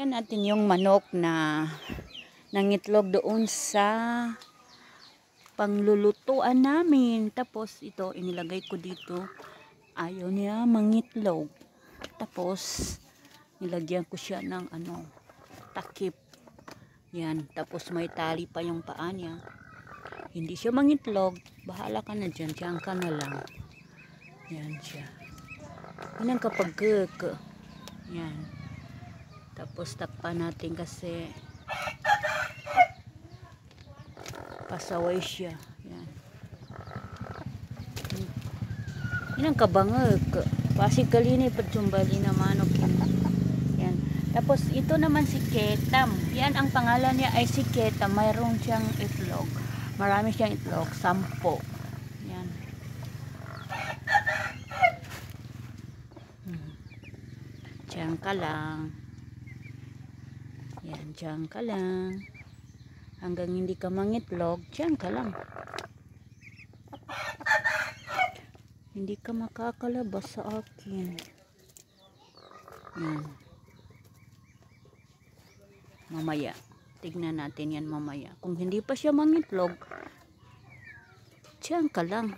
Tingnan natin yung manok na nangitlog doon sa panglulutuan namin. Tapos ito, inilagay ko dito. Ayaw niya mangitlog. Tapos, nilagyan ko siya ng takip. Yan. Tapos may tali pa yung paa niya. Hindi siya mangitlog. Bahala ka na dyan. Diyan ka na lang. Yan siya. Yan ang kapag yan. Tapos takpan natin kasi pasaway siya. Yan. Yan ang kabangag. Pasig kalini pagsumbali na manok yan. Yan. Tapos ito naman si Ketam. Yan ang pangalan niya ay si Ketam. Mayroon siyang itlog. Marami siyang itlog. 10. Yan. Diyan ka lang. Yan, diyan ka lang. Hanggang hindi ka mangitlog, diyan ka lang. Hindi ka makakalabas sa akin. Yan. Mamaya. Tignan natin yan mamaya. Kung hindi pa siya mangitlog, diyan ka lang.